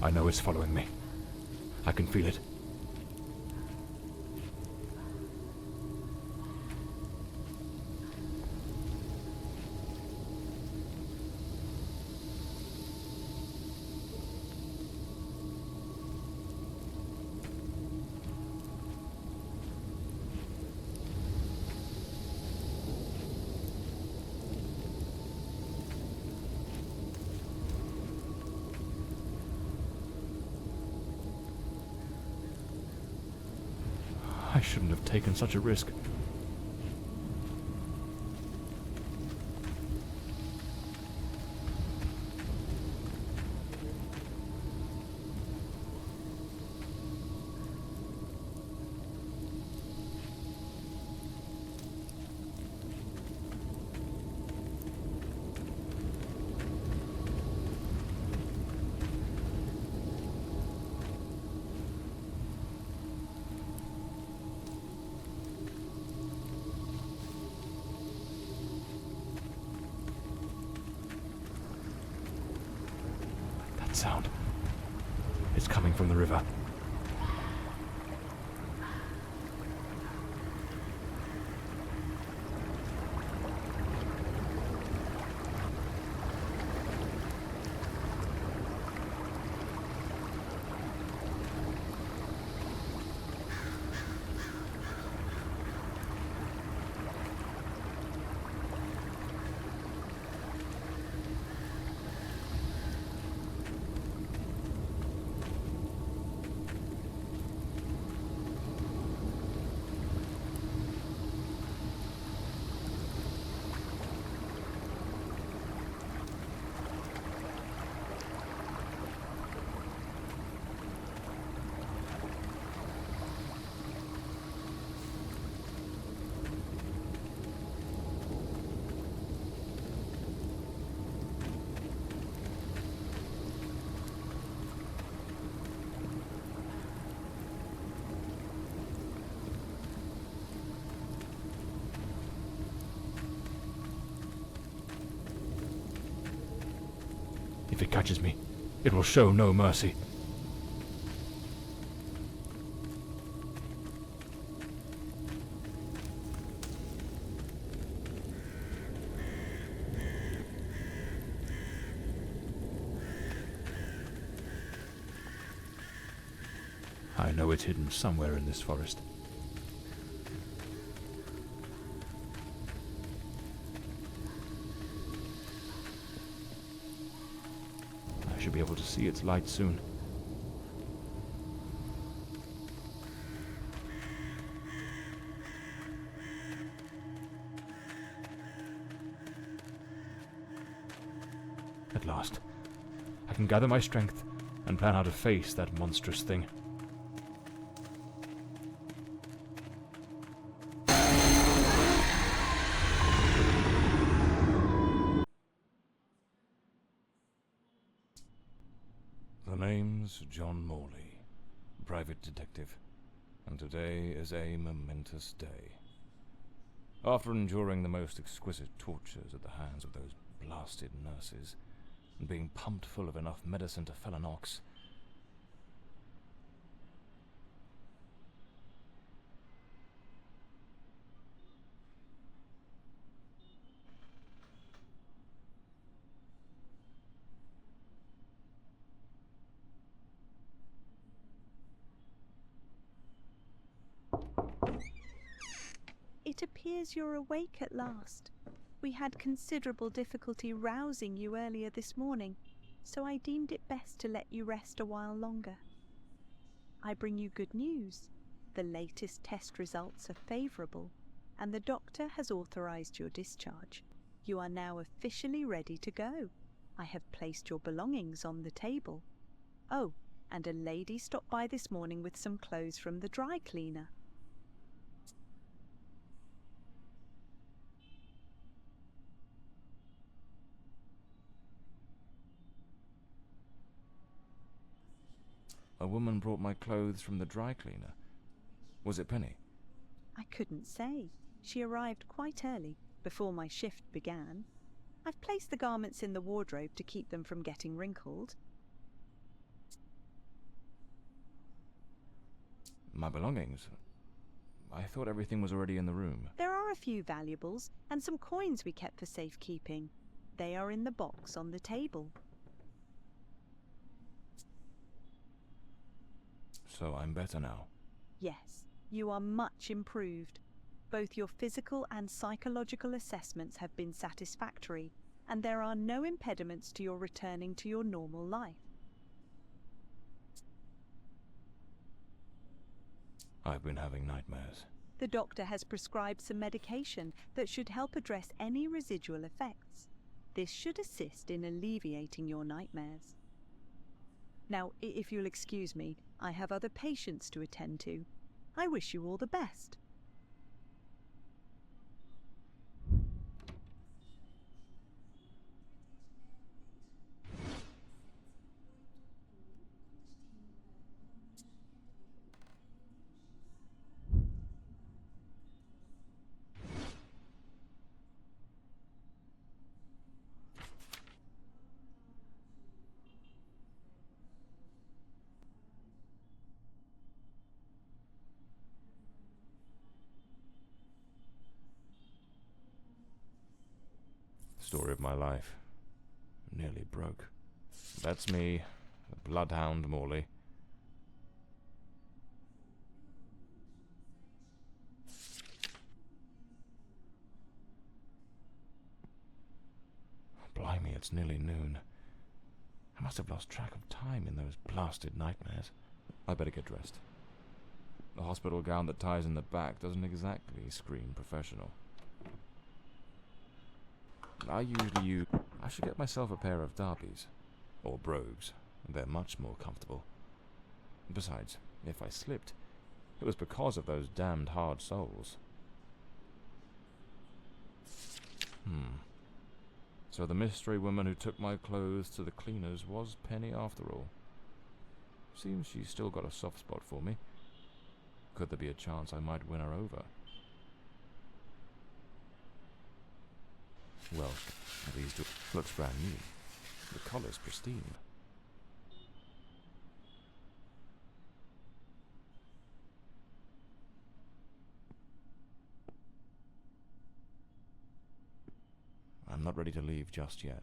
I know it's following me. I can feel it. I shouldn't have taken such a risk. Sound. It's coming from the river. If it catches me, it will show no mercy. I know it's hidden somewhere in this forest. I should be able to see its light soon. At last, I can gather my strength and plan how to face that monstrous thing. The name's John Morley, private detective, and today is a momentous day. After enduring the most exquisite tortures at the hands of those blasted nurses, and being pumped full of enough medicine to fell an ox, It appears you're awake at last. We had considerable difficulty rousing you earlier this morning, so I deemed it best to let you rest a while longer. I bring you good news. The latest test results are favourable, and the doctor has authorised your discharge. You are now officially ready to go. I have placed your belongings on the table. Oh, and a lady stopped by this morning with some clothes from the dry cleaner. a woman brought my clothes from the dry cleaner. Was it Penny? I couldn't say. She arrived quite early, before my shift began. I've placed the garments in the wardrobe to keep them from getting wrinkled. My belongings? I thought everything was already in the room. There are a few valuables and some coins we kept for safekeeping. They are in the box on the table. So I'm better now. Yes, you are much improved. Both your physical and psychological assessments have been satisfactory, and there are no impediments to your returning to your normal life. I've been having nightmares. The doctor has prescribed some medication that should help address any residual effects. This should assist in alleviating your nightmares. Now, if you'll excuse me, I have other patients to attend to. I wish you all the best. Story of my life. Nearly broke. That's me, the bloodhound Morley. Blimey, it's nearly noon. I must have lost track of time in those blasted nightmares. I better get dressed. The hospital gown that ties in the back doesn't exactly scream professional. I should get myself a pair of derbies. Or brogues. They're much more comfortable. Besides, if I slipped, it was because of those damned hard soles. So the mystery woman who took my clothes to the cleaners was Penny after all. Seems she's still got a soft spot for me. Could there be a chance I might win her over? Well, these looks brand new. The collar's pristine. I'm not ready to leave just yet.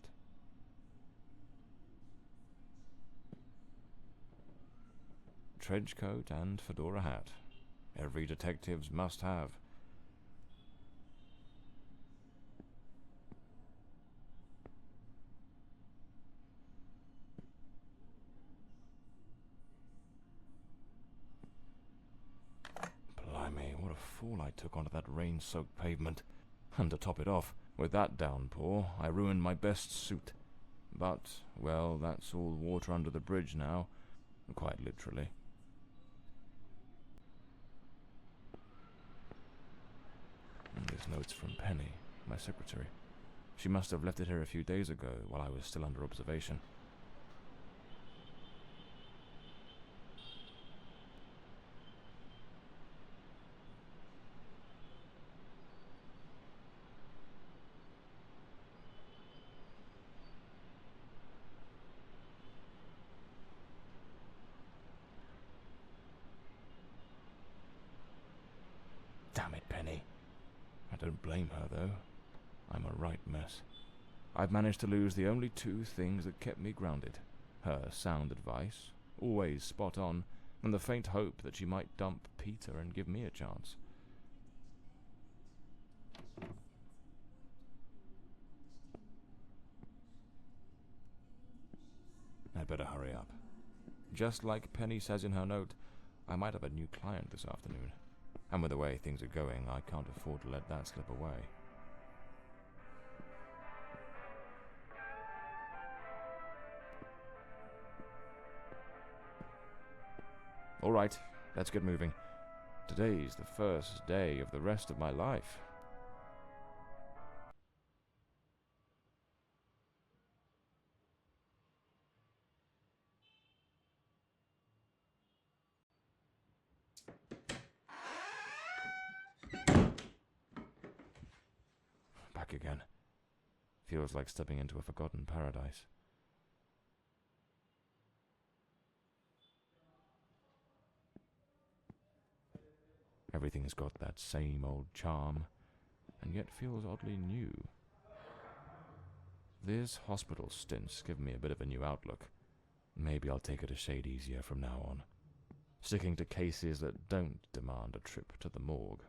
Trench coat and fedora hat. Every detective's must have. Blimey, what a fool I took onto that rain-soaked pavement. And to top it off, with that downpour, I ruined my best suit. But, well, that's all water under the bridge now, quite literally. This note's from Penny, my secretary. She must have left it here a few days ago while I was still under observation. Damn it, Penny. I don't blame her, though. I'm a right mess. I've managed to lose the only two things that kept me grounded. Her sound advice, always spot on, and the faint hope that she might dump Peter and give me a chance. I'd better hurry up. Just like Penny says in her note, I might have a new client this afternoon. And with the way things are going, I can't afford to let that slip away. All right, let's get moving. Today's the first day of the rest of my life. Back again. Feels like stepping into a forgotten paradise. Everything's got that same old charm, and yet feels oddly new. This hospital stint's given me a bit of a new outlook. Maybe I'll take it a shade easier from now on, sticking to cases that don't demand a trip to the morgue.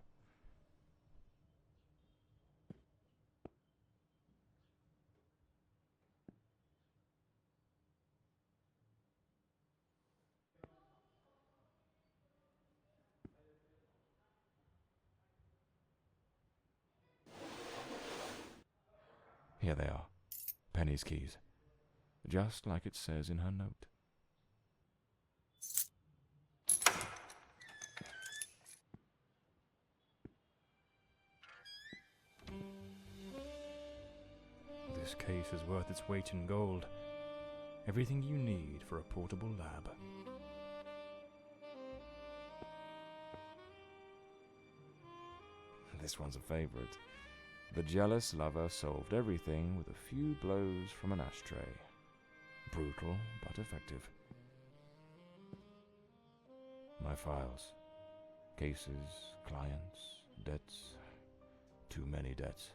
Here they are, Penny's keys, just like it says in her note. This case is worth its weight in gold. Everything you need for a portable lab. This one's a favorite. The jealous lover solved everything with a few blows from an ashtray. Brutal, but effective. My files. Cases, clients, debts. Too many debts.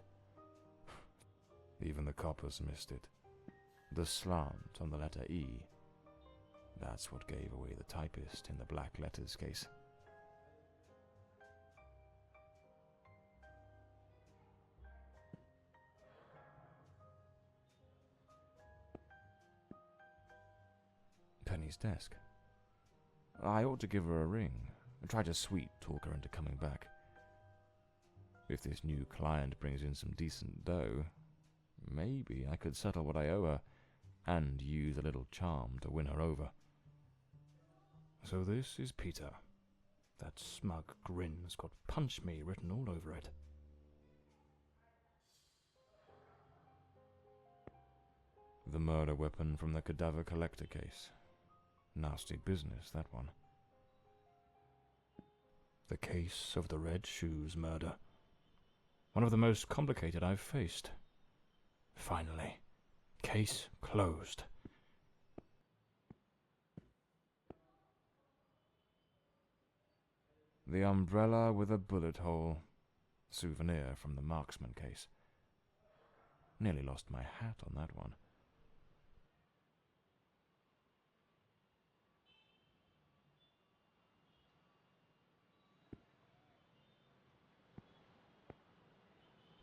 Even the coppers missed it. The slant on the letter E. That's what gave away the typist in the black letters case. Penny's desk. I ought to give her a ring and try to sweet talk her into coming back. If this new client brings in some decent dough, maybe I could settle what I owe her and use a little charm to win her over. So this is Peter. That smug grin's got "Punch Me" written all over it. The murder weapon from the cadaver collector case. Nasty business, that one. The case of the Red Shoes murder. One of the most complicated I've faced. Finally. Case closed. The umbrella with a bullet hole. Souvenir from the marksman case. Nearly lost my hat on that one.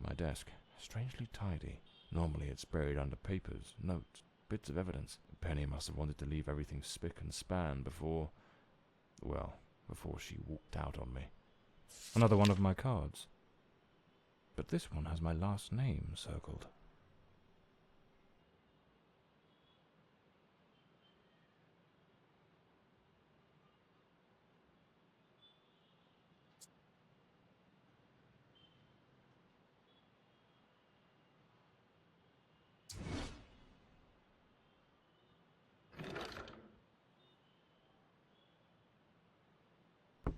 My desk, strangely tidy. Normally it's buried under papers, notes, bits of evidence. Penny must have wanted to leave everything spick and span before she walked out on me. Another one of my cards. But this one has my last name circled.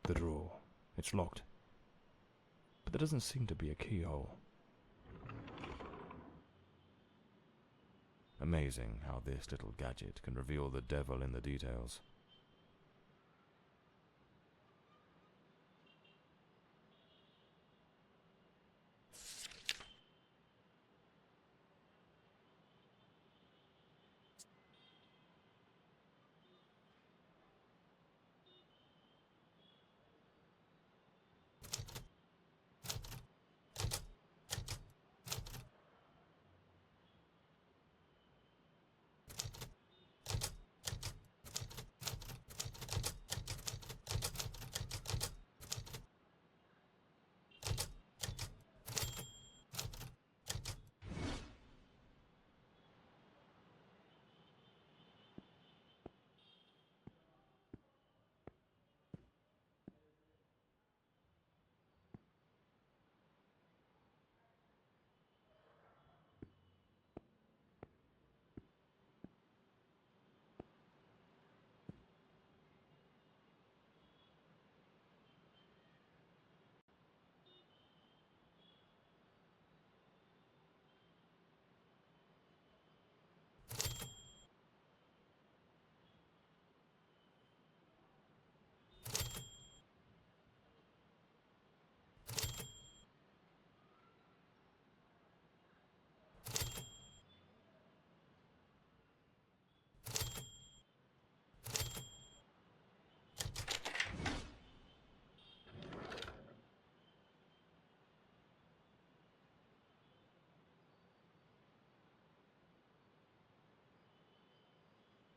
The drawer. It's locked. But there doesn't seem to be a keyhole. Amazing how this little gadget can reveal the devil in the details.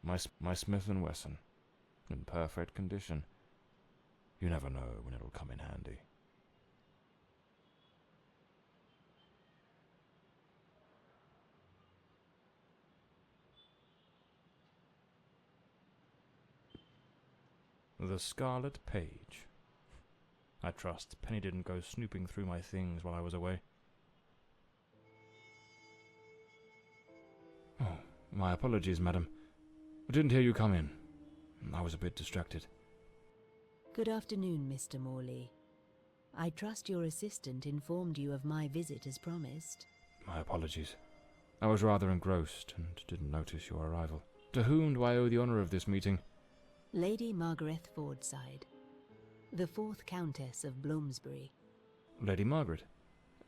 My Smith & Wesson, in perfect condition. You never know when it'll come in handy. The Scarlet Page. I trust Penny didn't go snooping through my things while I was away. Oh, my apologies, madam. I didn't hear you come in. I was a bit distracted. Good afternoon, Mr. Morley. I trust your assistant informed you of my visit as promised. My apologies. I was rather engrossed and didn't notice your arrival. To whom do I owe the honour of this meeting? Lady Margaret Fordside, the 4th Countess of Bloomsbury. Lady Margaret,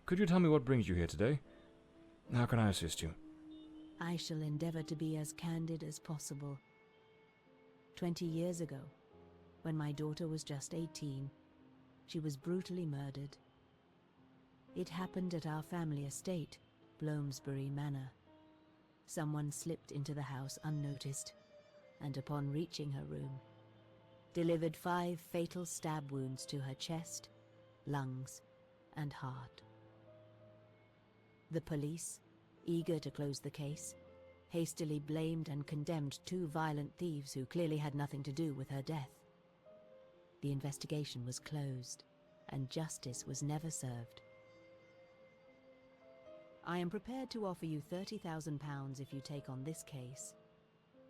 could you tell me what brings you here today? How can I assist you? I shall endeavour to be as candid as possible. 20 years ago, when my daughter was just 18, she was brutally murdered. It happened at our family estate, Bloomsbury Manor. Someone slipped into the house unnoticed, and upon reaching her room, delivered 5 fatal stab wounds to her chest, lungs, and heart. The police, eager to close the case, hastily blamed and condemned 2 violent thieves who clearly had nothing to do with her death. The investigation was closed, and justice was never served. I am prepared to offer you £30,000 if you take on this case,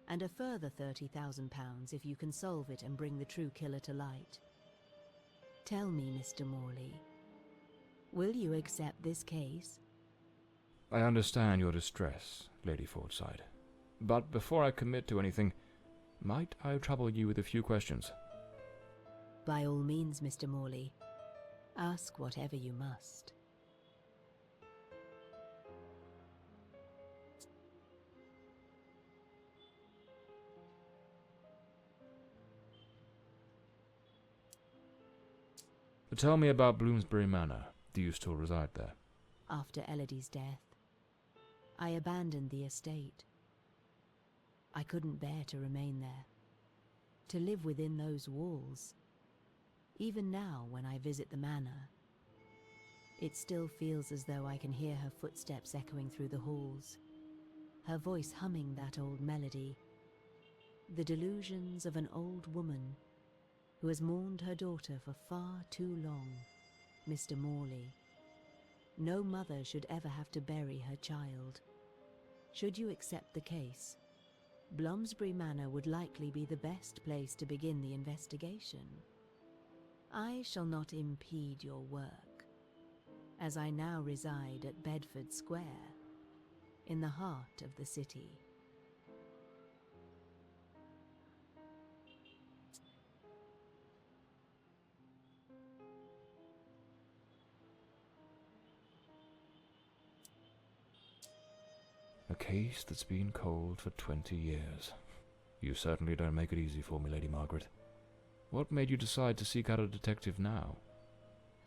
and a further £30,000 if you can solve it and bring the true killer to light. Tell me, Mr. Morley, will you accept this case? I understand your distress, Lady Fordside. But before I commit to anything, might I trouble you with a few questions? By all means, Mr. Morley. Ask whatever you must. Tell me about Bloomsbury Manor. Do you still reside there? After Elodie's death, I abandoned the estate. I couldn't bear to remain there, to live within those walls. Even now, when I visit the manor, it still feels as though I can hear her footsteps echoing through the halls, her voice humming that old melody, the delusions of an old woman who has mourned her daughter for far too long. Mr. Morley, no mother should ever have to bury her child. Should you accept the case, Bloomsbury Manor would likely be the best place to begin the investigation. I shall not impede your work, as I now reside at Bedford Square, in the heart of the city. A case that's been cold for 20 years. You certainly don't make it easy for me, Lady Margaret. What made you decide to seek out a detective now?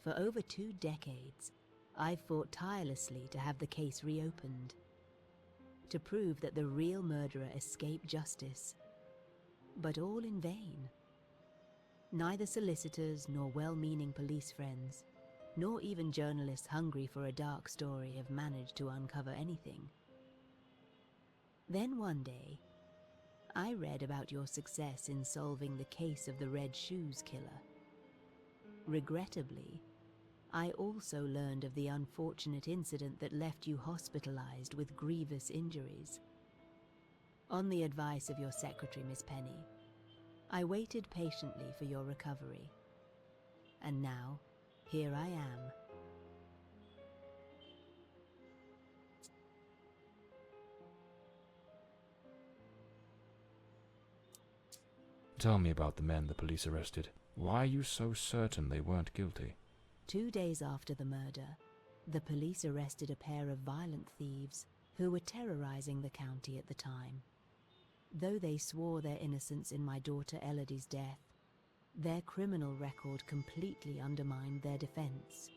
For over 2 decades, I've fought tirelessly to have the case reopened, to prove that the real murderer escaped justice, but all in vain. Neither solicitors nor well-meaning police friends, nor even journalists hungry for a dark story have managed to uncover anything. Then one day, I read about your success in solving the case of the Red Shoes killer. Regrettably, I also learned of the unfortunate incident that left you hospitalized with grievous injuries. On the advice of your secretary, Miss Penny, I waited patiently for your recovery. And now, here I am. Tell me about the men the police arrested. Why are you so certain they weren't guilty? 2 days after the murder, the police arrested a pair of violent thieves who were terrorizing the county at the time. Though they swore their innocence in my daughter Elodie's death, their criminal record completely undermined their defense.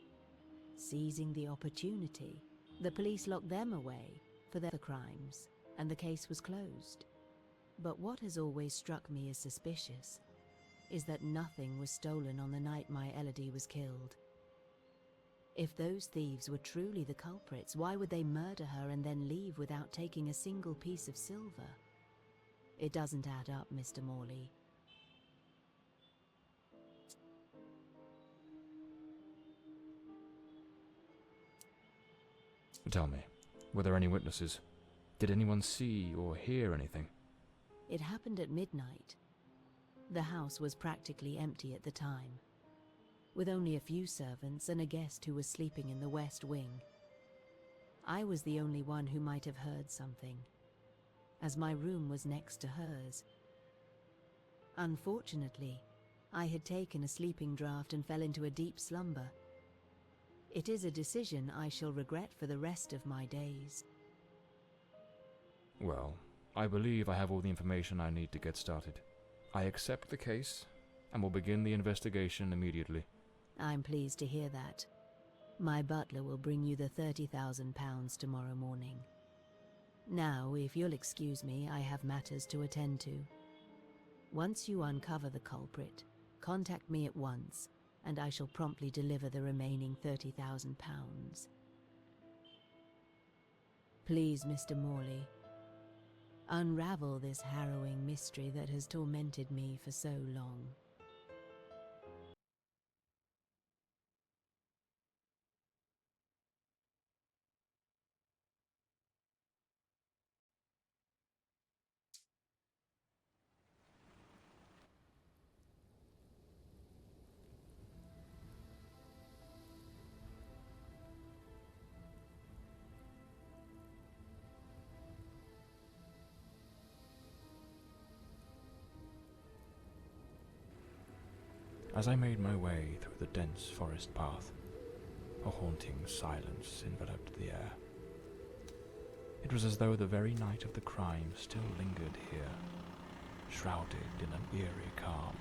Seizing the opportunity, the police locked them away for their crimes, and the case was closed. But what has always struck me as suspicious is that nothing was stolen on the night my Elodie was killed. If those thieves were truly the culprits, why would they murder her and then leave without taking a single piece of silver? It doesn't add up, Mr. Morley. Tell me, were there any witnesses? Did anyone see or hear anything? It happened at midnight. The house was practically empty at the time, with only a few servants and a guest who was sleeping in the west wing. I was the only one who might have heard something, as my room was next to hers. Unfortunately, I had taken a sleeping draught and fell into a deep slumber. It is a decision I shall regret for the rest of my days. Well, I believe I have all the information I need to get started. I accept the case and will begin the investigation immediately. I'm pleased to hear that. My butler will bring you the £30,000 tomorrow morning. Now, if you'll excuse me, I have matters to attend to. Once you uncover the culprit, contact me at once, and I shall promptly deliver the remaining £30,000. Please, Mr. Morley, unravel this harrowing mystery that has tormented me for so long. As I made my way through the dense forest path, a haunting silence enveloped the air. It was as though the very night of the crime still lingered here, shrouded in an eerie calm.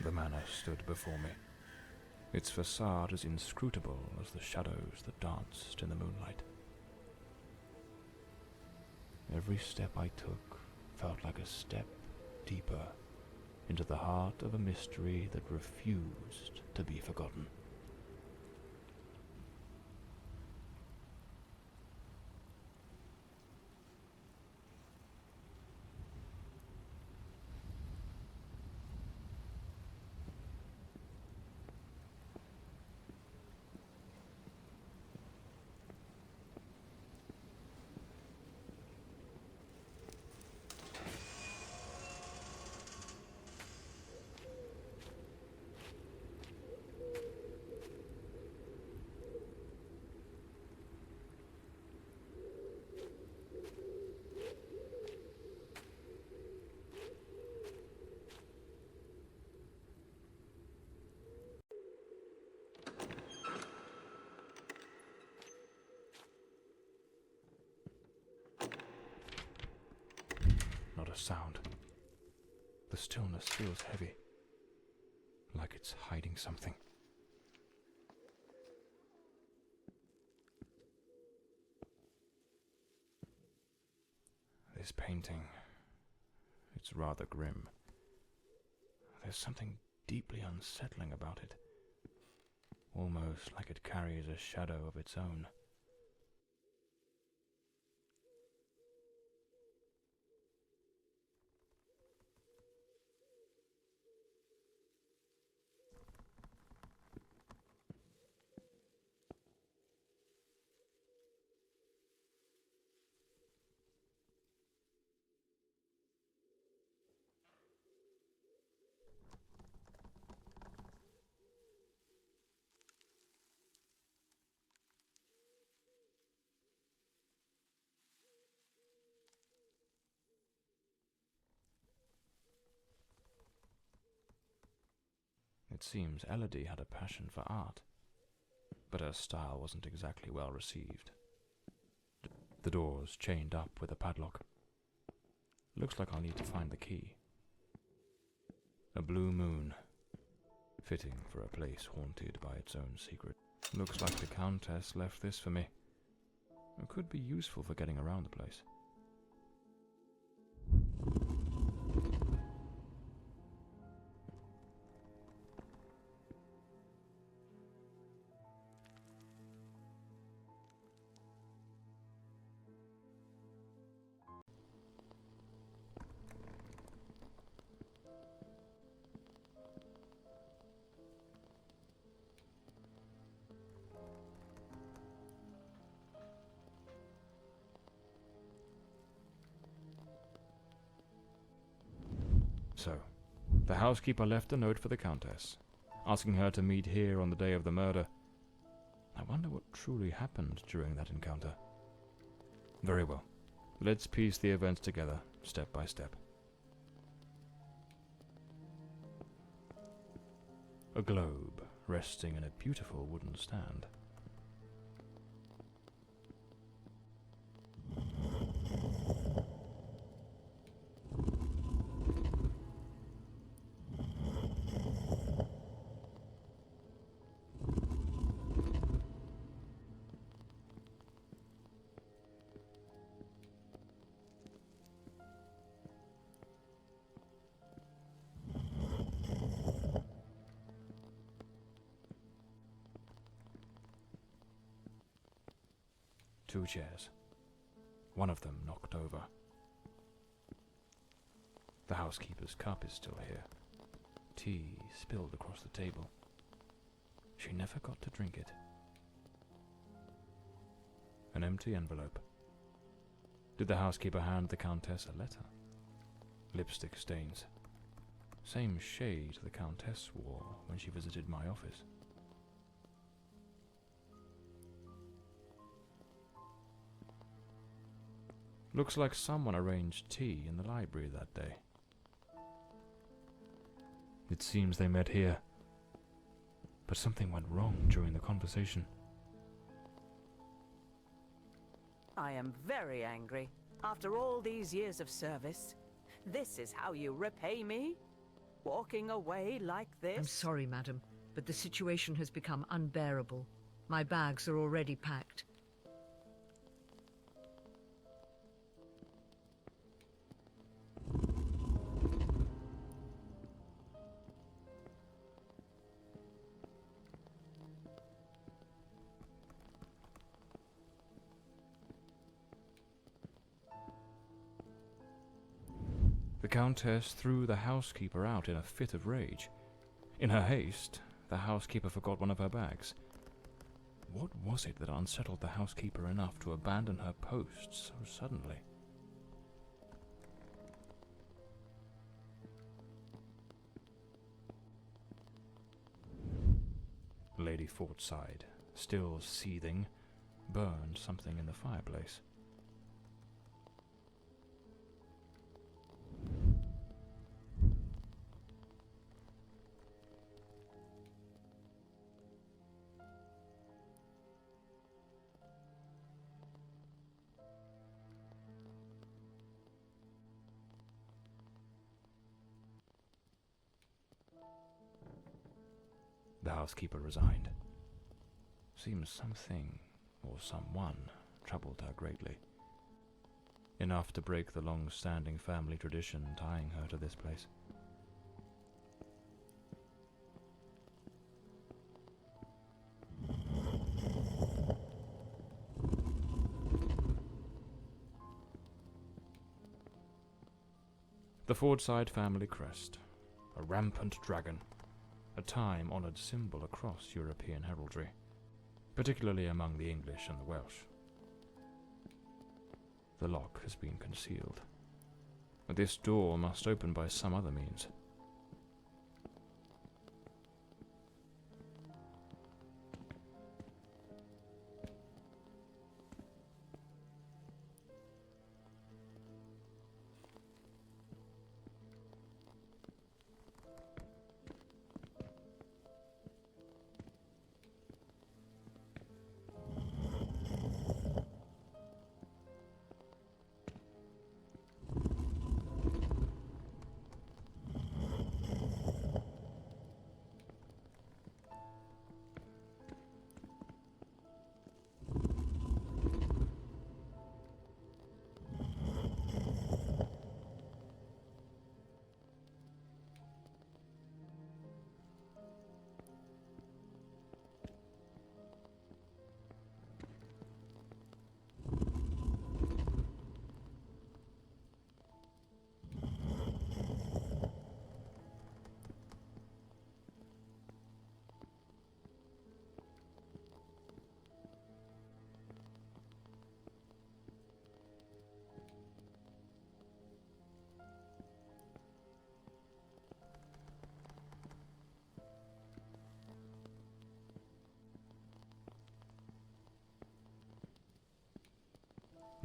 The manor stood before me, its facade as inscrutable as the shadows that danced in the moonlight. Every step I took felt like a step deeper into the heart of a mystery that refused to be forgotten. Not a sound. The stillness feels heavy, like it's hiding something. This painting, it's rather grim. There's something deeply unsettling about it, almost like it carries a shadow of its own. It seems Elodie had a passion for art, but her style wasn't exactly well received. The door's chained up with a padlock. Looks like I'll need to find the key. A blue moon, fitting for a place haunted by its own secret. Looks like the countess left this for me. It could be useful for getting around the place. So, the housekeeper left a note for the countess, asking her to meet here on the day of the murder. I wonder what truly happened during that encounter. Very well. Let's piece the events together, step by step. A globe resting in a beautiful wooden stand. Two chairs. One of them knocked over. The housekeeper's cup is still here. Tea spilled across the table. She never got to drink it. An empty envelope. Did the housekeeper hand the countess a letter? Lipstick stains. Same shade the countess wore when she visited my office. Looks like someone arranged tea in the library that day. It seems they met here, but something went wrong during the conversation. I am very angry. After all these years of service, this is how you repay me? Walking away like this? I'm sorry, madam, but the situation has become unbearable. My bags are already packed. The countess threw the housekeeper out in a fit of rage. In her haste, the housekeeper forgot one of her bags. What was it that unsettled the housekeeper enough to abandon her post so suddenly? Lady Fordside, still seething, burned something in the fireplace. The housekeeper resigned. Seems something, or someone, troubled her greatly. Enough to break the long-standing family tradition tying her to this place. The Fordside family crest, a rampant dragon, a time-honoured symbol across European heraldry, particularly among the English and the Welsh. The lock has been concealed. This door must open by some other means.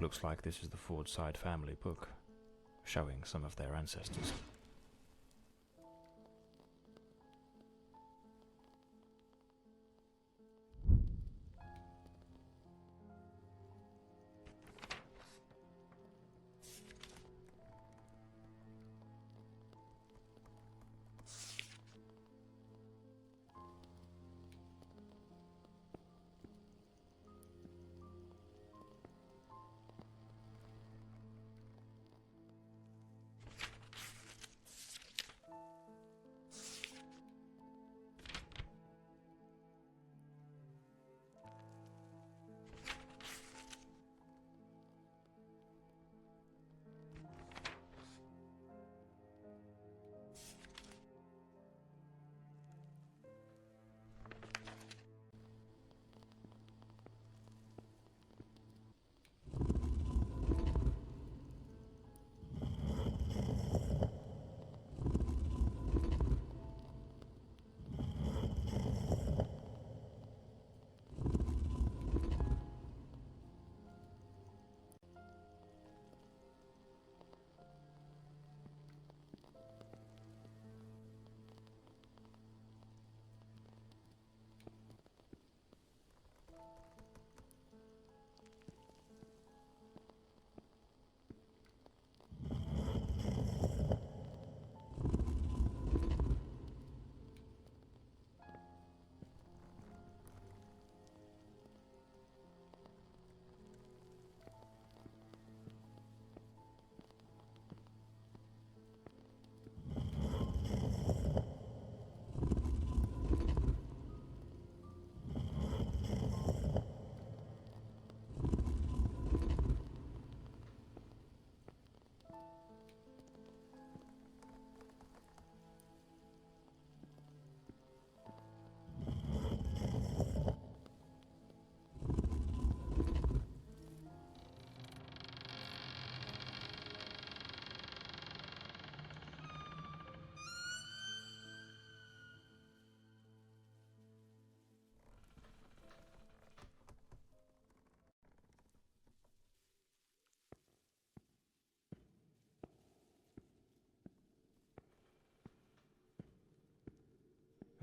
Looks like this is the Fordside family book, showing some of their ancestors.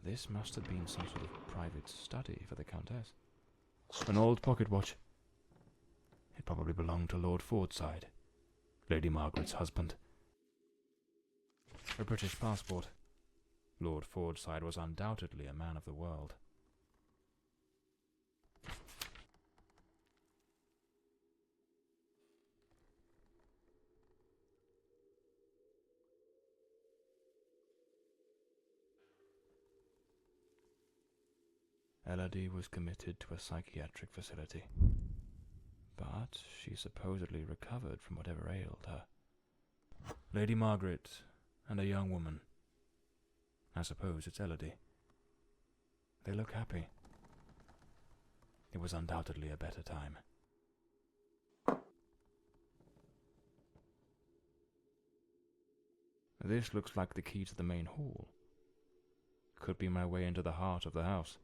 This must have been some sort of private study for the countess. An old pocket watch. It probably belonged to Lord Fordside, Lady Margaret's husband. A British passport. Lord Fordside was undoubtedly a man of the world. Elodie was committed to a psychiatric facility, but she supposedly recovered from whatever ailed her. Lady Margaret and a young woman. I suppose it's Elodie. They look happy. It was undoubtedly a better time. This looks like the key to the main hall. Could be my way into the heart of the house.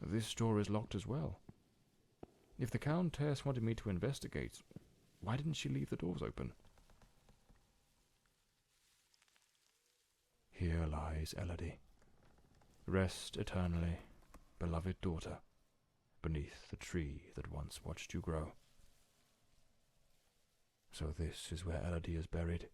This door is locked as well. If the countess wanted me to investigate, why didn't she leave the doors open? Here lies Elodie. Rest eternally, beloved daughter, beneath the tree that once watched you grow. So this is where Elodie is buried.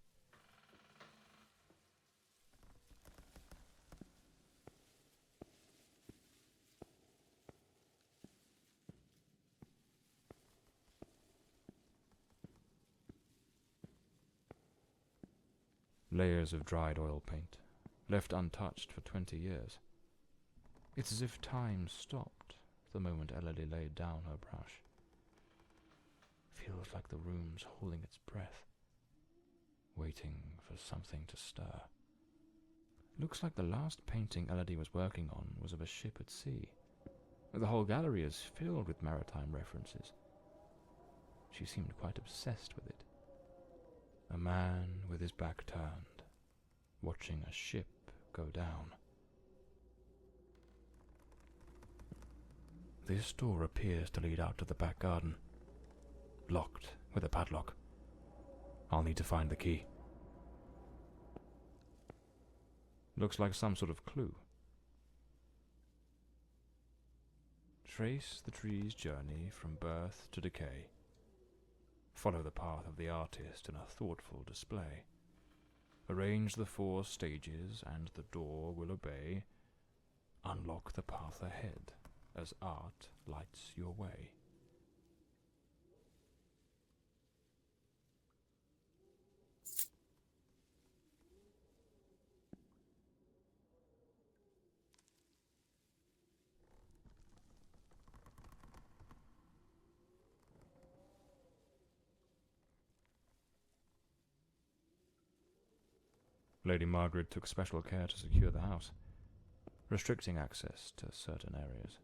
Layers of dried oil paint, left untouched for 20 years. It's as if time stopped the moment Elodie laid down her brush. Feels like the room's holding its breath, waiting for something to stir. Looks like the last painting Elodie was working on was of a ship at sea. The whole gallery is filled with maritime references. She seemed quite obsessed with it. A man with his back turned, watching a ship go down. This door appears to lead out to the back garden, locked with a padlock. I'll need to find the key. Looks like some sort of clue. Trace the tree's journey from birth to decay. Follow the path of the artist in a thoughtful display. Arrange the 4 stages and the door will obey. Unlock the path ahead as art lights your way. Lady Margaret took special care to secure the house, restricting access to certain areas.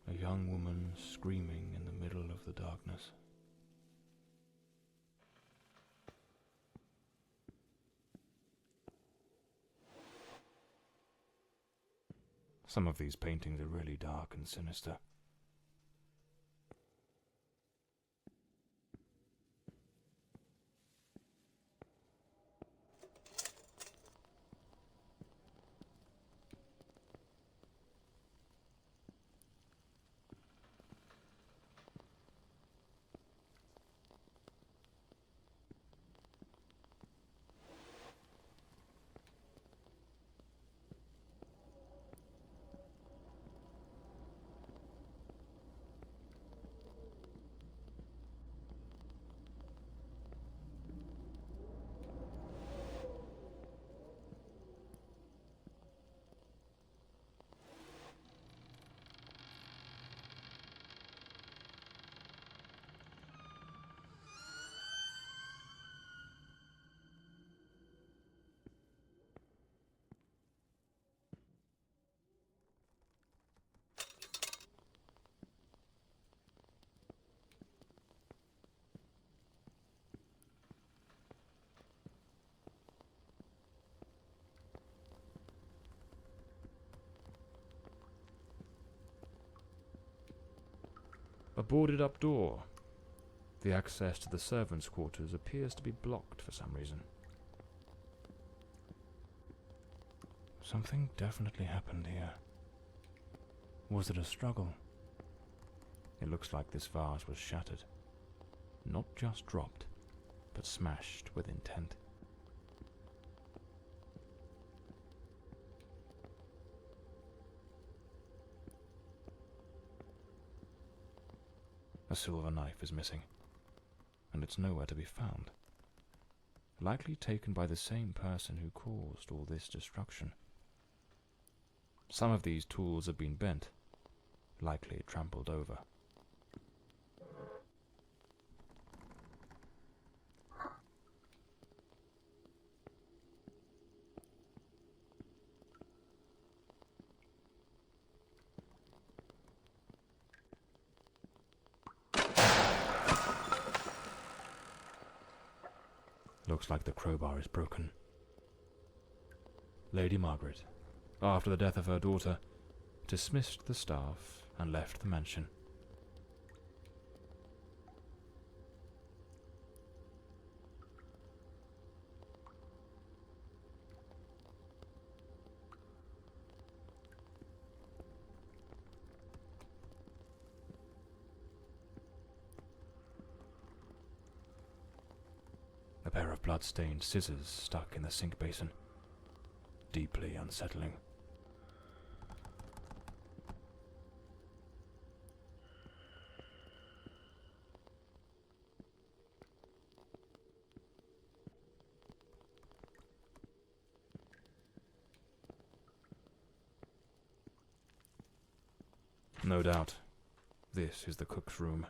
A young woman screaming in the middle of the darkness. Some of these paintings are really dark and sinister. A boarded-up door. The access to the servants' quarters appears to be blocked for some reason. Something definitely happened here. Was it a struggle? It looks like this vase was shattered. Not just dropped, but smashed with intent. A silver knife is missing, and it's nowhere to be found. Likely taken by the same person who caused all this destruction. Some of these tools have been bent, likely trampled over. Looks like the crowbar is broken. Lady Margaret, after the death of her daughter, dismissed the staff and left the mansion. A pair of blood-stained scissors stuck in the sink basin. Deeply unsettling. No doubt, this is the cook's room.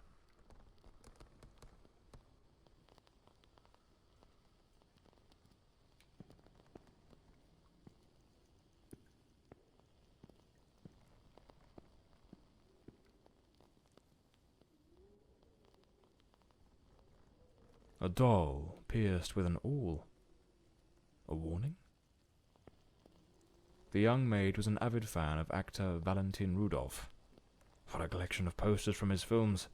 A doll pierced with an awl. A warning? The young maid was an avid fan of actor Valentin Rudolph. What a collection of posters from his films.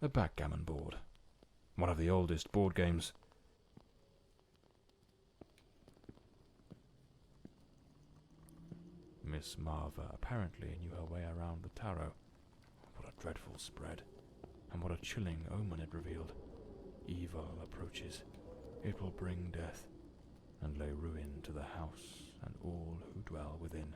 A backgammon board. One of the oldest board games. Miss Marver apparently knew her way around the tarot. What a dreadful spread. And what a chilling omen it revealed. Evil approaches. It will bring death, and lay ruin to the house and all who dwell within.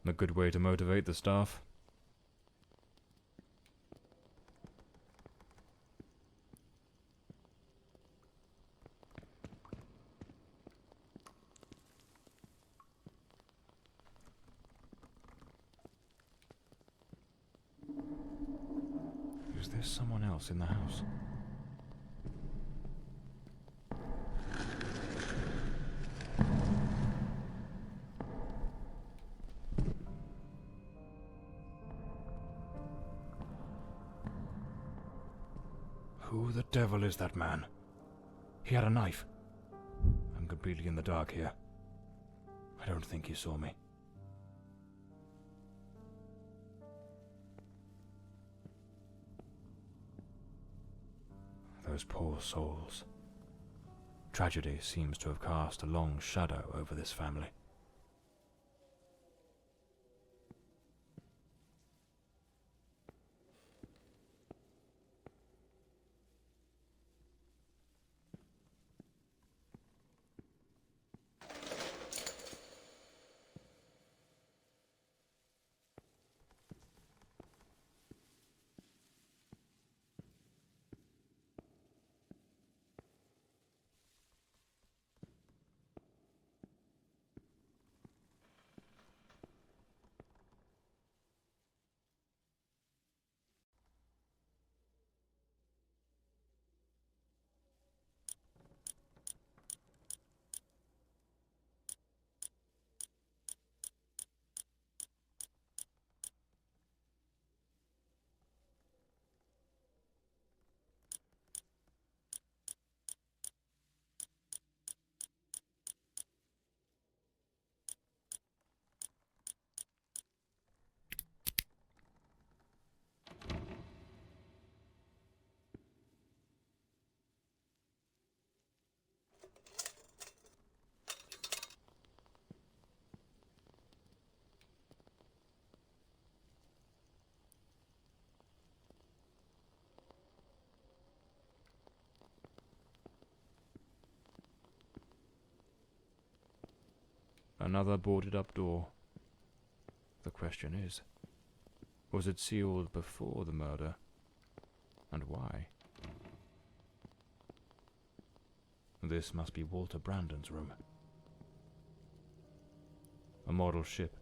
A good way to motivate the staff. Is there someone else in the house? Who the devil is that man? He had a knife. I'm completely in the dark here. I don't think he saw me. Those poor souls. Tragedy seems to have cast a long shadow over this family. Another boarded-up door. The question is, was it sealed before the murder? And why? This must be Walter Brandon's room. A model ship.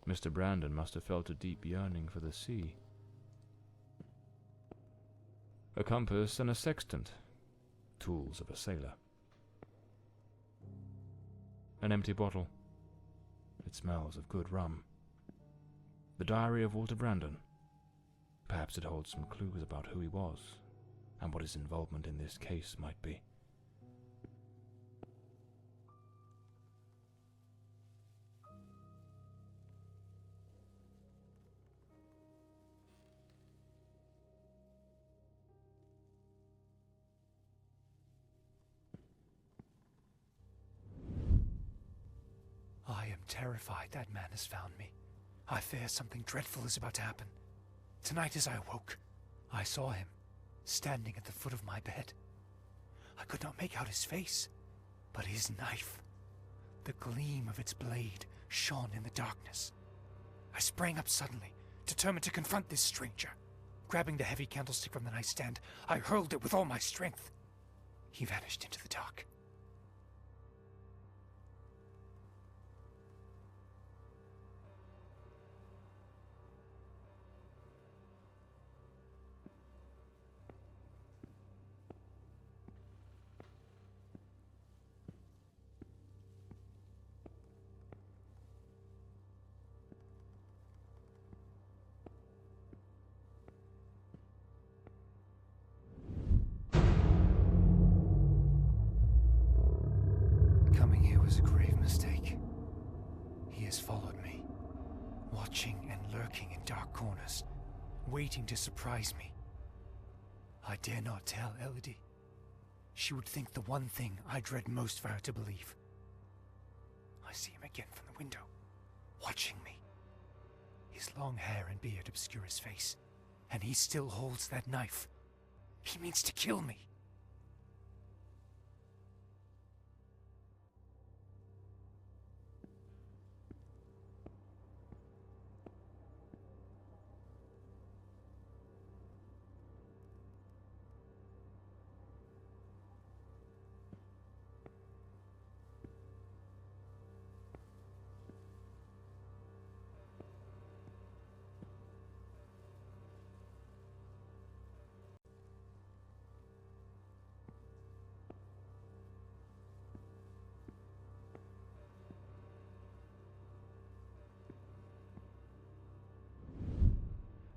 Mr. Brandon must have felt a deep yearning for the sea. A compass and a sextant. Tools of a sailor. An empty bottle. It smells of good rum. The diary of Walter Brandon. Perhaps it holds some clues about who he was, and what his involvement in this case might be. I am terrified that man has found me. I fear something dreadful is about to happen. Tonight as I awoke, I saw him, standing at the foot of my bed. I could not make out his face, but his knife. The gleam of its blade shone in the darkness. I sprang up suddenly, determined to confront this stranger. Grabbing the heavy candlestick from the nightstand, I hurled it with all my strength. He vanished into the dark. Coming here was a grave mistake. He has followed me, watching and lurking in dark corners, waiting to surprise me. I dare not tell Elodie. She would think the one thing I dread most for her to believe. I see him again from the window, watching me. His long hair and beard obscure his face, and he still holds that knife. He means to kill me.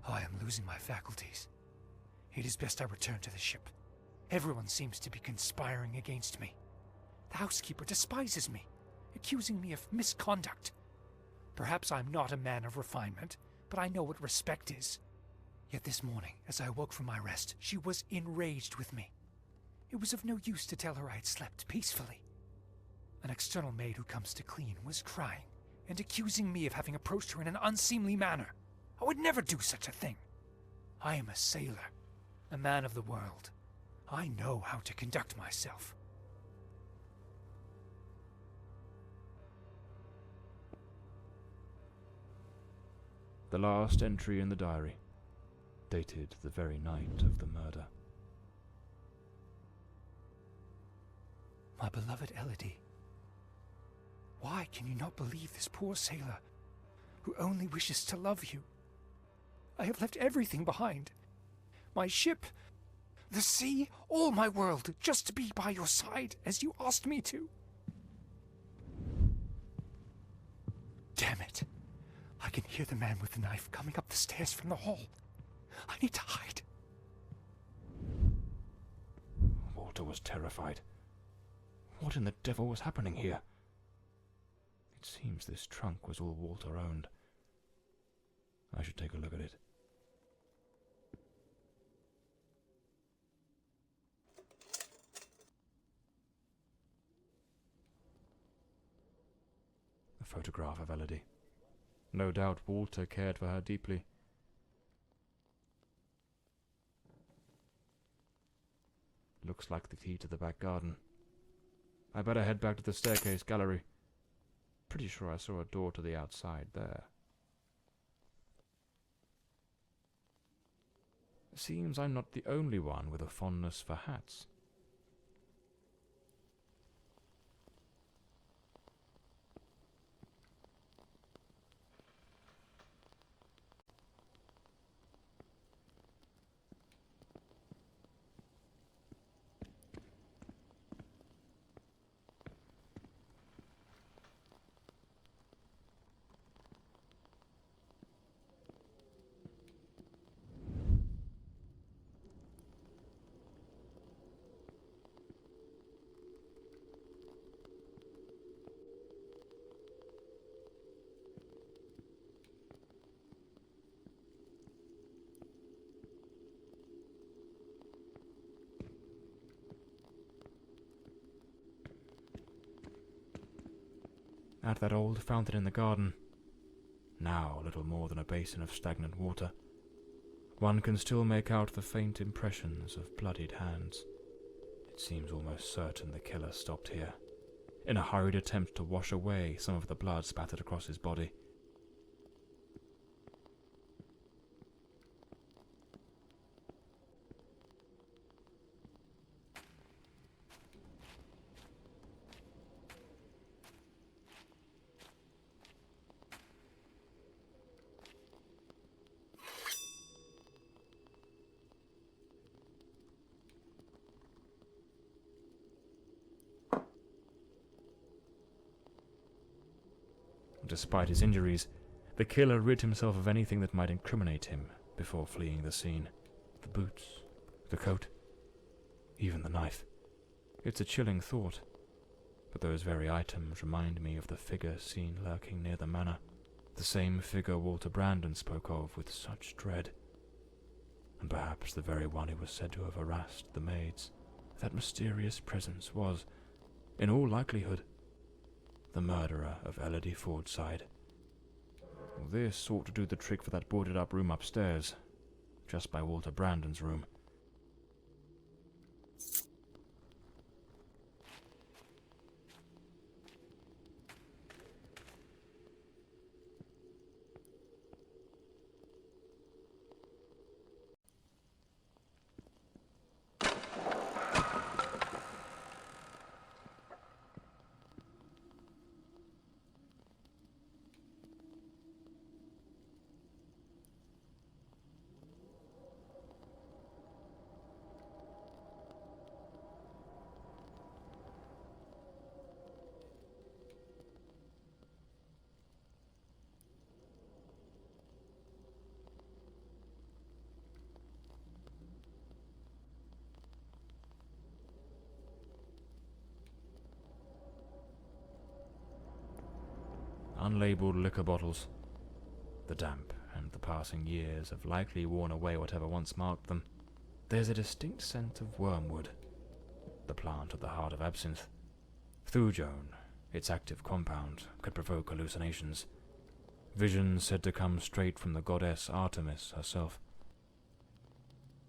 I am losing my faculties. It is best I return to the ship. Everyone seems to be conspiring against me. The housekeeper despises me, accusing me of misconduct. Perhaps I'm not a man of refinement, but I know what respect is. Yet this morning, as I woke from my rest, she was enraged with me. It was of no use to tell her I had slept peacefully. An external maid who comes to clean was crying and accusing me of having approached her in an unseemly manner. I would never do such a thing. I am a sailor, a man of the world. I know how to conduct myself. The last entry in the diary, dated the very night of the murder. My beloved Elodie, why can you not believe this poor sailor who only wishes to love you? I have left everything behind. My ship, the sea, all my world, just to be by your side as you asked me to. Damn it. I can hear the man with the knife coming up the stairs from the hall. I need to hide. Walter was terrified. What in the devil was happening here? It seems this trunk was all Walter owned. I should take a look at it. A photograph of Elodie. No doubt Walter cared for her deeply. Looks like the key to the back garden. I better head back to the staircase gallery. Pretty sure I saw a door to the outside there. Seems I'm not the only one with a fondness for hats. At that old fountain in the garden, now little more than a basin of stagnant water, one can still make out the faint impressions of bloodied hands. It seems almost certain the killer stopped here, in a hurried attempt to wash away some of the blood spattered across his body. Despite his injuries, the killer rid himself of anything that might incriminate him before fleeing the scene. The boots, the coat, even the knife. It's a chilling thought, but those very items remind me of the figure seen lurking near the manor, the same figure Walter Brandon spoke of with such dread, and perhaps the very one who was said to have harassed the maids. That mysterious presence was, in all likelihood, the murderer of Lady Fordside. Well, this ought to do the trick for that boarded-up room upstairs, just by Walter Brandon's room. Unlabeled liquor bottles. The damp and the passing years have likely worn away whatever once marked them. There's a distinct scent of wormwood, the plant at the heart of absinthe. Thujone, its active compound, could provoke hallucinations. Visions said to come straight from the goddess Artemis herself.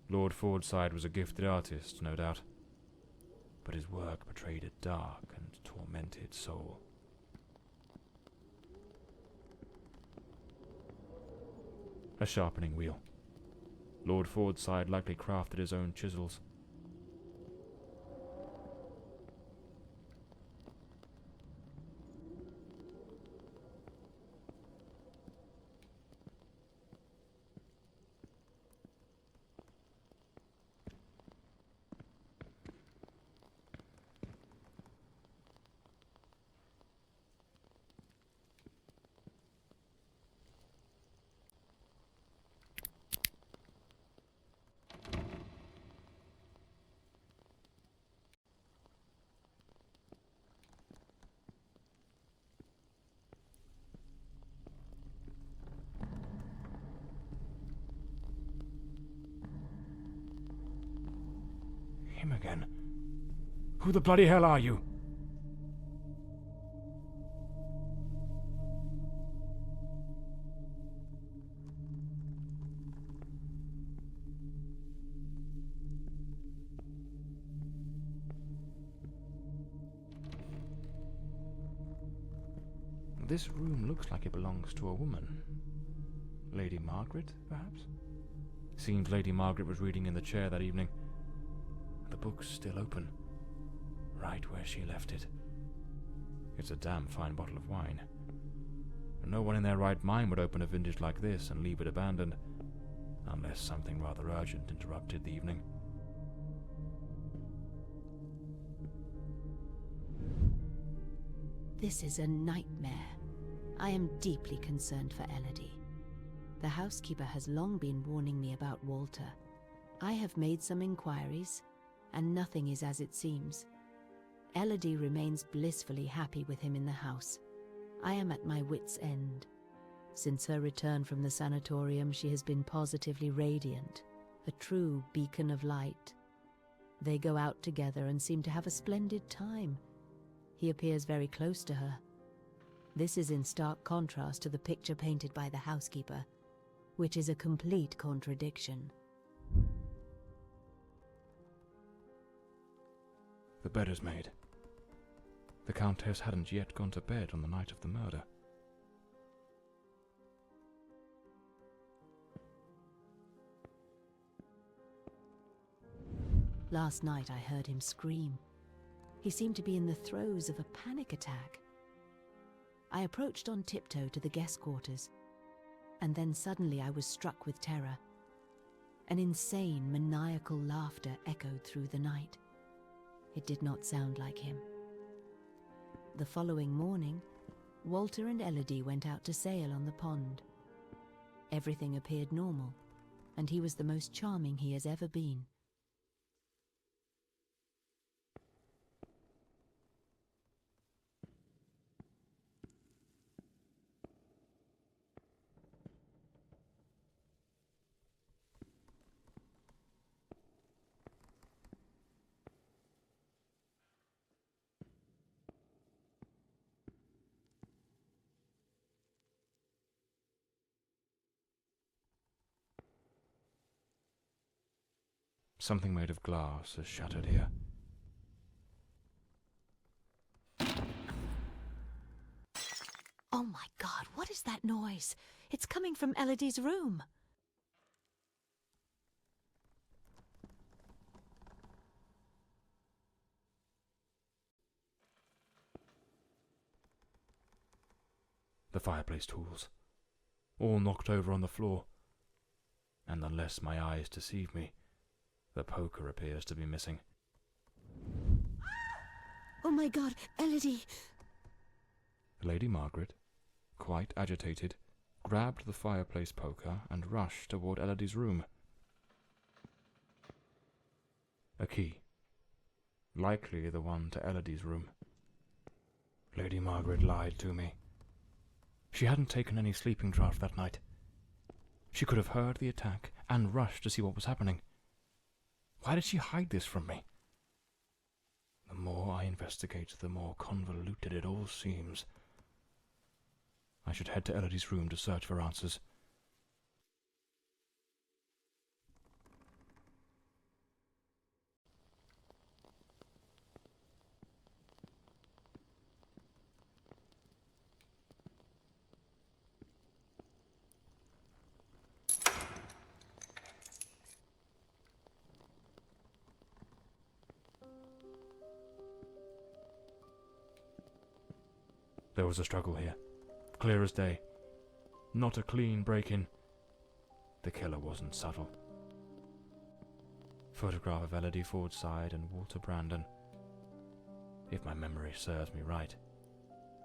Lord Fordside was a gifted artist, no doubt, but his work betrayed a dark and tormented soul. A sharpening wheel. Lord Fordside likely crafted his own chisels. Him again. Who the bloody hell are you? This room looks like it belongs to a woman. Lady Margaret, perhaps? Seems Lady Margaret was reading in the chair that evening. The book's still open, right where she left it. It's a damn fine bottle of wine. No one in their right mind would open a vintage like this and leave it abandoned, unless something rather urgent interrupted the evening. This is a nightmare. I am deeply concerned for Elodie. The housekeeper has long been warning me about Walter. I have made some inquiries, and nothing is as it seems. Elodie remains blissfully happy with him in the house. I am at my wit's end. Since her return from the sanatorium, she has been positively radiant, a true beacon of light. They go out together and seem to have a splendid time. He appears very close to her. This is in stark contrast to the picture painted by the housekeeper, which is a complete contradiction. The bed is made. The countess hadn't yet gone to bed on the night of the murder. Last night I heard him scream. He seemed to be in the throes of a panic attack. I approached on tiptoe to the guest quarters, and then suddenly I was struck with terror. An insane, maniacal laughter echoed through the night. It did not sound like him. The following morning, Walter and Elodie went out to sail on the pond. Everything appeared normal, and he was the most charming he has ever been. Something made of glass has shattered here. Oh my God, what is that noise? It's coming from Elodie's room. The fireplace tools, all knocked over on the floor. And unless my eyes deceive me, the poker appears to be missing. Oh my God, Elodie! Lady Margaret, quite agitated, grabbed the fireplace poker and rushed toward Elodie's room. A key. Likely the one to Elodie's room. Lady Margaret lied to me. She hadn't taken any sleeping draught that night. She could have heard the attack and rushed to see what was happening. Why did she hide this from me? The more I investigate, the more convoluted it all seems. I should head to Elodie's room to search for answers. There was a struggle here, clear as day. Not a clean break-in. The killer wasn't subtle. Photograph of Lady Fordside and Walter Brandon. If my memory serves me right,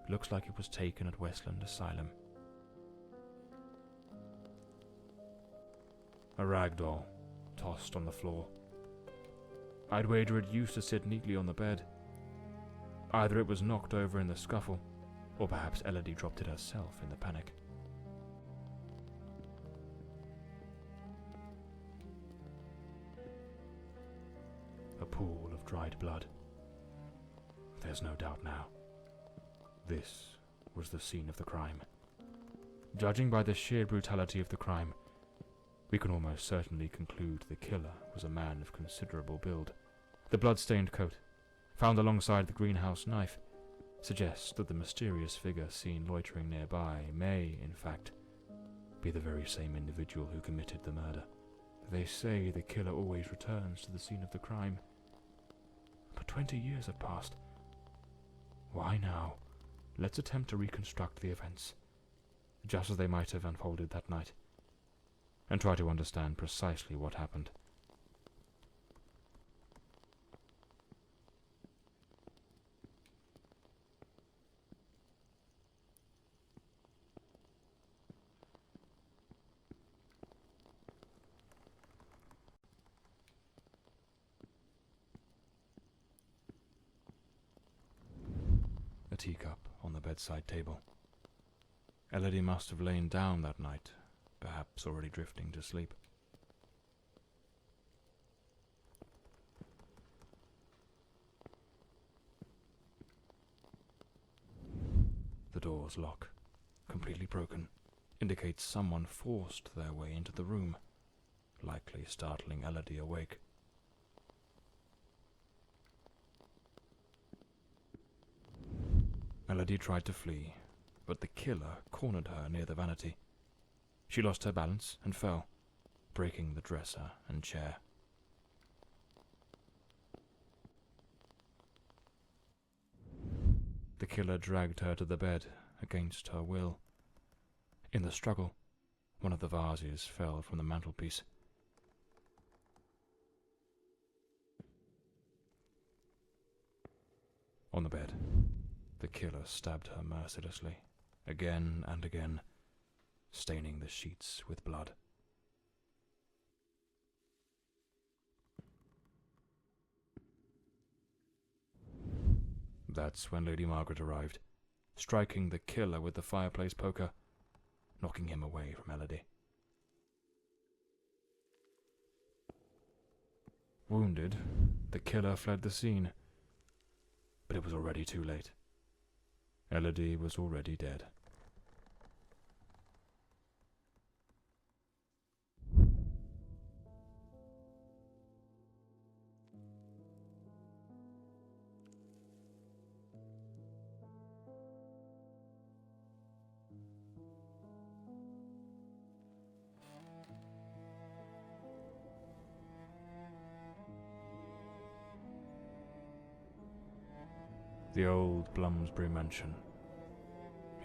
looks like it was taken at Westland Asylum. A rag doll, tossed on the floor. I'd wager it used to sit neatly on the bed. Either it was knocked over in the scuffle, or perhaps Elodie dropped it herself in the panic. A pool of dried blood. There's no doubt now. This was the scene of the crime. Judging by the sheer brutality of the crime, we can almost certainly conclude the killer was a man of considerable build. The blood-stained coat, found alongside the greenhouse knife, suggests that the mysterious figure seen loitering nearby may, in fact, be the very same individual who committed the murder. They say the killer always returns to the scene of the crime. But 20 years have passed. Why now? Let's attempt to reconstruct the events, just as they might have unfolded that night, and try to understand precisely what happened. A teacup on the bedside table. Elodie must have lain down that night, perhaps already drifting to sleep. The door's lock, completely broken, indicates someone forced their way into the room, likely startling Elodie awake. Elodie tried to flee, but the killer cornered her near the vanity. She lost her balance and fell, breaking the dresser and chair. The killer dragged her to the bed against her will. In the struggle, one of the vases fell from the mantelpiece. On the bed, the killer stabbed her mercilessly, again and again, staining the sheets with blood. That's when Lady Margaret arrived, striking the killer with the fireplace poker, knocking him away from Elodie. Wounded, the killer fled the scene, but it was already too late. Elodie was already dead. The old Bloomsbury mansion.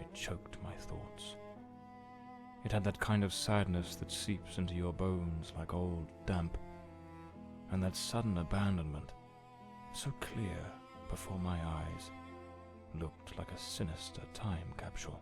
It choked my thoughts. It had that kind of sadness that seeps into your bones like old damp, and that sudden abandonment, so clear before my eyes, looked like a sinister time capsule.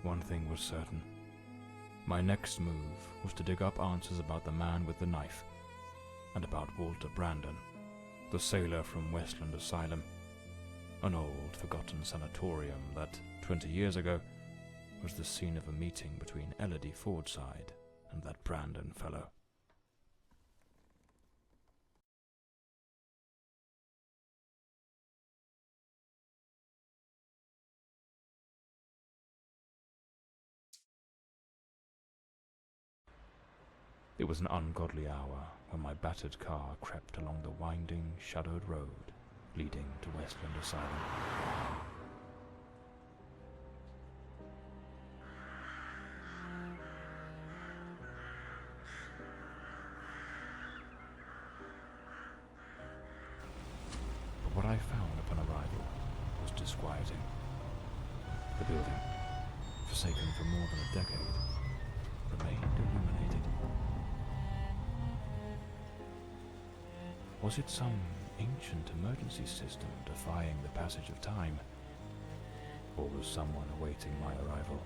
One thing was certain. My next move was to dig up answers about the man with the knife, and about Walter Brandon, the sailor from Westland Asylum, an old, forgotten sanatorium that, 20 years ago, was the scene of a meeting between Lady Fordside and that Brandon fellow. It was an ungodly hour when my battered car crept along the winding, shadowed road leading to Westland Asylum. But what I found upon arrival was disquieting. The building, forsaken for more than a decade, remained illuminated. Was it some ancient emergency system defying the passage of time? or was someone awaiting my arrival?